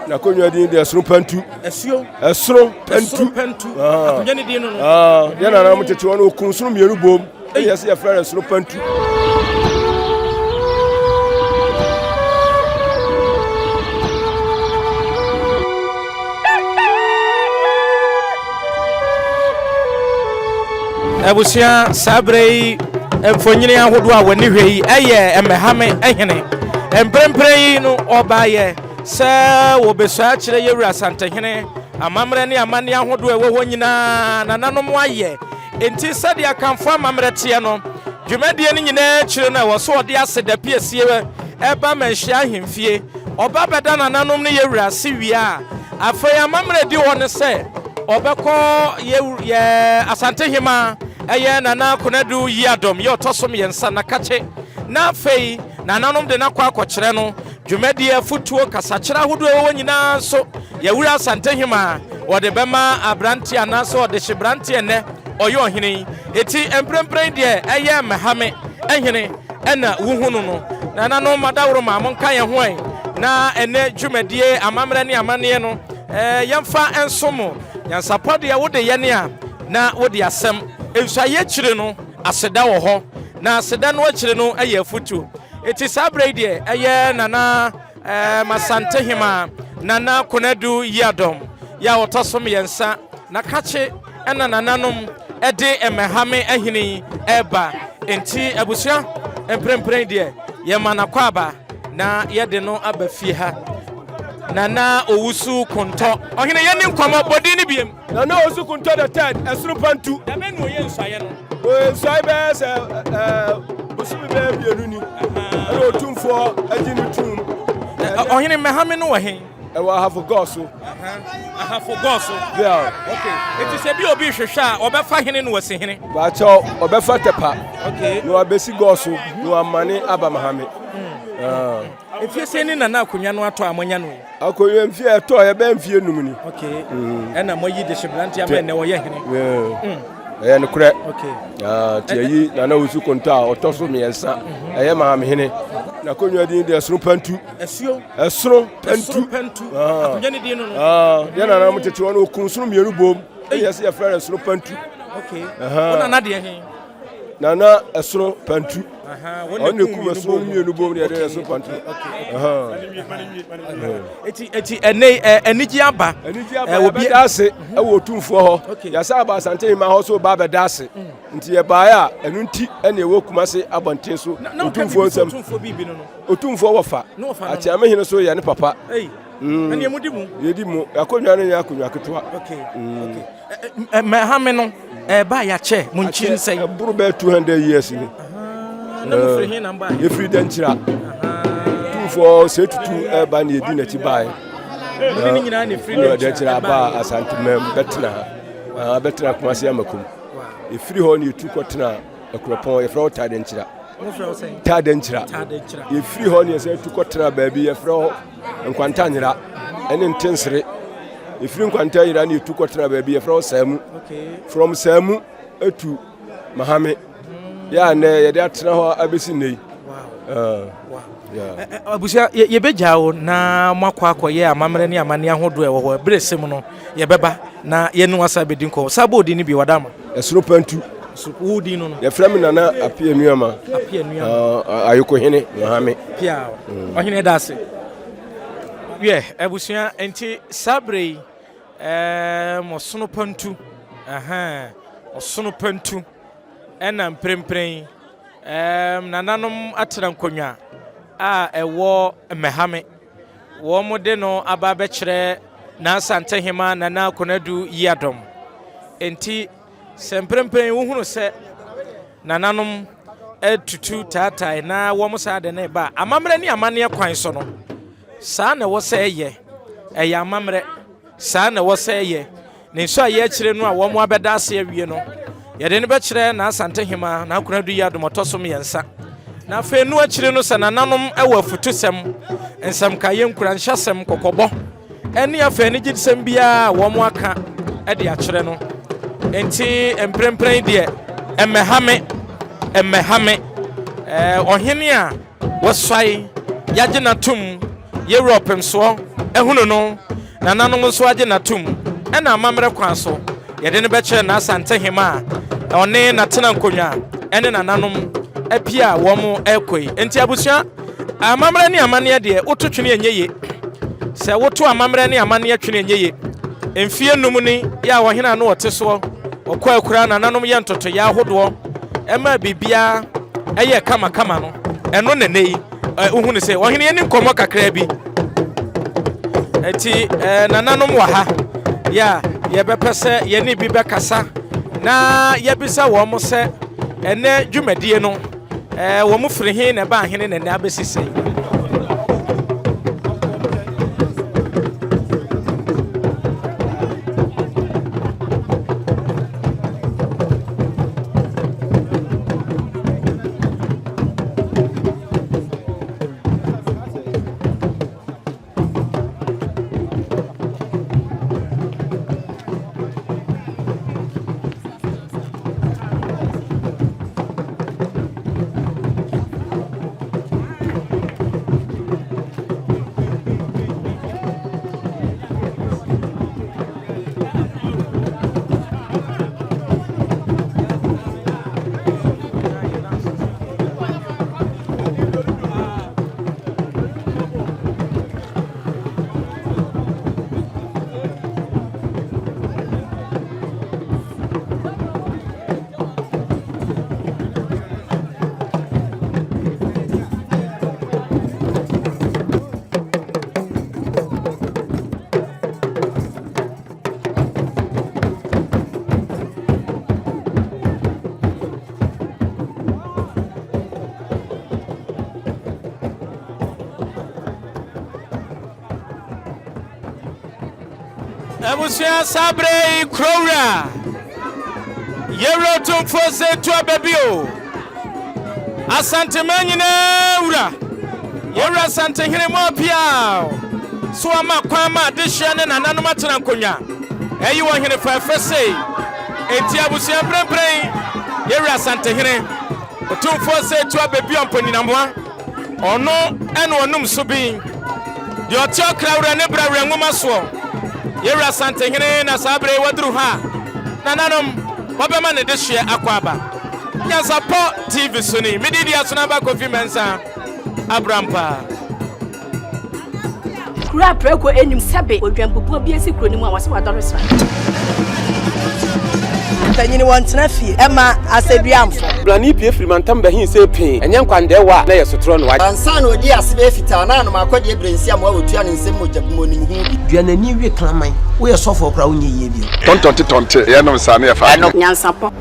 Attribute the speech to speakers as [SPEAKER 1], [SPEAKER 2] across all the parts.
[SPEAKER 1] na konwa din de Esoro Pantu. Esoro Pantu.
[SPEAKER 2] Akonwa ni din no.
[SPEAKER 1] Ya na mo tete wono okun soro mienu bom. Yes, ya frere Esoro Pantu.
[SPEAKER 2] Abusia sabrei emfonyini ahodo a wani hwei eye Mmehamehene emprempre no obaye se wo beso a kire yewura Asantehemaa amamre ne amane ahodo e wo nyina nananom aye enti sade akamfo amamre tie no dwumadie ne nyina kire na wo so ode aseda piesie eba manhia ahemfie oba beda nananom ne yewura siwia afai amamre di woni se obekọ ye Asantehemaa eye nana konadu yiadom ye otosom yensa na kache na afei nananom de na kwa akọkire no dwumadi afutuo kasakira hodo ewo nyina so yewura Asantehemaa wode bema abranti anaso wode hyebranti ene oyo ohene eti emprempren de eye Mmehamehene ena wuhunu no nananom madawro ma monka ye ho na ene dwumadie amamre ne amane no yemfa ensomo Nyansapo de wode yene a na wode asem ensuaye kire no aseda wo ho na aseda no akire no aye afutu eti sabre de eye nana Asantehemaa nana konadu yiadom ya otosom yensa na kache ena nananom ede Mmehamehene eba enti abusua emprempren de ye manakwaba na yede no abafie ha nana owusu konto ohene yeni nkomo bodi ni biem
[SPEAKER 1] nana owusu konto the third Esoro Pantu
[SPEAKER 2] da me no ye nsuaye no
[SPEAKER 1] nsuaye be se bosumi be bienu ni ana Otumfuo aginu tum
[SPEAKER 2] ohene Mmehamehene no wahen
[SPEAKER 1] wa have goso
[SPEAKER 2] ahafo goso
[SPEAKER 1] yeah
[SPEAKER 2] okay it is e bi obi hwehwa obefa hene no wasi hene
[SPEAKER 1] ba cho obefa tepa
[SPEAKER 2] okay
[SPEAKER 1] no abesi goso no amane aba Mmehamehene
[SPEAKER 2] efie seni nana akonwa no ato amonya no
[SPEAKER 1] akonwa mfie to ye be mfie num ni
[SPEAKER 2] okay ena moyi de hyebranti amene wo ye hene
[SPEAKER 1] ne kure
[SPEAKER 2] okay
[SPEAKER 1] tiayi nana wusu konta otoso miensa eye Mmehamehene na konwa din de Esoro Pantu Esoro Pantu
[SPEAKER 2] akonwa ni din no
[SPEAKER 1] ya na mo tete wono okun soro mienu bom yes ya frere Esoro Pantu
[SPEAKER 2] okay wona na de he
[SPEAKER 1] nana Esoro Pantu
[SPEAKER 2] woni
[SPEAKER 1] kuma Esoro mienu bom ne de Esoro Pantu
[SPEAKER 2] eti eniji aba
[SPEAKER 1] obi ase e wo Otumfuo ho ya sa aba Asantehemaa ho so ba beda ase nti ye ba ya enu nti ene ewo kumase abonten so Otumfuo nsam Otumfuo wofa ati Amehene so ye ne papa
[SPEAKER 2] ene emudimu
[SPEAKER 1] yedimu akonwa ne akonwa ketwa
[SPEAKER 2] Mmehamehene no ba ya che munchi nsen
[SPEAKER 1] buru be 200 years ni
[SPEAKER 2] na mo free hin namba
[SPEAKER 1] ye free denchira Otumfuo se tutu ba ne edi na ti bae
[SPEAKER 2] ni nyina ne free
[SPEAKER 1] denchira ba Asantehemaa betna kumase amakum e free ho ne tu kotena akuropon ye frɛ ta denchira ta denchira e free ho ne se tu kotena ba bi ye frɛ nkwanta nyira ene ntensere e free nkwanta nyira ne tu kotena ba bi ye frɛ Samu from Samu etu Mmehamehene ya ne ye de atena ho abesi nei
[SPEAKER 2] abusia ye bejawo na mwakwa ye amamre ne amane ahodo e wo bresem no ye beba na ye nu asa bedin ko sabo di ni bi wadama
[SPEAKER 1] Esoro Pantu
[SPEAKER 2] wudi no
[SPEAKER 1] ye frame nana Appiah nuama ayoko hene Mmehamehene
[SPEAKER 2] pia ohene dase ye abusia enti sabre mosono Pantu mosono Pantu ena mprempren nananom atena nkonwa a ewo Mmehamehene wo mode no aba be kire na Asantehemaa nana konadu yiadom enti semprempren wo hunu se nananom etutu tatai na wo musa de na ba amamre ni amane kwan so no saa na wo se ye eya amamre saa na wo se ye ne so aye kire no a wo mu abeda ase awie no ye de ne be kire na Asantehemaa na konadu yiadom otosom yensa na fe nu akire no se nananom ewa futusem ensam kaye nkura nhyasem kokobo ene afa ni gidisem bia wo mu aka e de akire no enti emprempren de Mmehamehene ohene a wosai yagye natum Europe so ehunu no nananom so age natum ena amamre kwan so yede ne beche na Asantehemaa one na tena nkonwa ene nananom Appiah wo mo ekoi enti abusua amamre ne amane de wototwene enyeye se woto amamre ne amane atwene enyeye emfie num ni ya wo hena no wote so okwa akura nananom ye ntoto ya ahodo ema bibia eye kama no eno nenei uhunu se wo hena ye ni nkomo kakra bi eti nananom wa ha ya ye bepese ye ni bi bekasa na ye bisa wo mo se ene dwumadie no wo mo firi hin na ba hene na na abesisi Ebusia sabre krowra Yero Otumfuo se to ababio Asantehemaa nyina wura Yero Asantehemaa Appiah so ama kwama de hye ne nananom atena nkonya eyi wo hene fafese enti abusia brembrem Yero Asantehemaa Otumfuo se to ababio mponinamwa ono ene onum so bi de otio krawra ne brawra ngoma so Yero Asantehemaa na sabre wadru ha nananom wabema ne de hye akwaba Nyansapo TV suni mididi asuna ba Kofi Mensa Abrampa
[SPEAKER 3] kura preko enim sebe odwampopo bi esi kuro ni mu awase wadoresa tanyini wontena fie ema aseduamfo
[SPEAKER 4] blani pie frimantam bahin se pin enye nkwande wa na yesotro no wa
[SPEAKER 5] ansa na odi asebe fita na no akode ebrensi am wa wotua ne nsem mojabumo ni hu
[SPEAKER 6] duanani wie klaman wo ye sofo kra wo nye ye bi
[SPEAKER 7] tontonte ye no nsa na ye fa
[SPEAKER 3] Nyansapo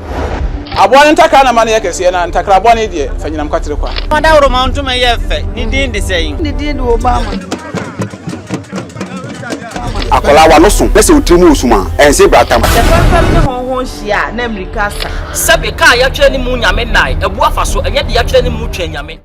[SPEAKER 8] abone ntaka na mane yakese na ntakra abone de fanyinam kwatere kwa
[SPEAKER 9] mada woro ma ntuma ye fe ni din de seyin
[SPEAKER 3] ni din de Obama
[SPEAKER 7] akola wa no so pese otrimu osuma ense bratam
[SPEAKER 9] fam ne honhon hia na amerika sa
[SPEAKER 5] sebe ka ya twere ni mu nyame nai ebu afa so enye de ya twere ni mu twa nyame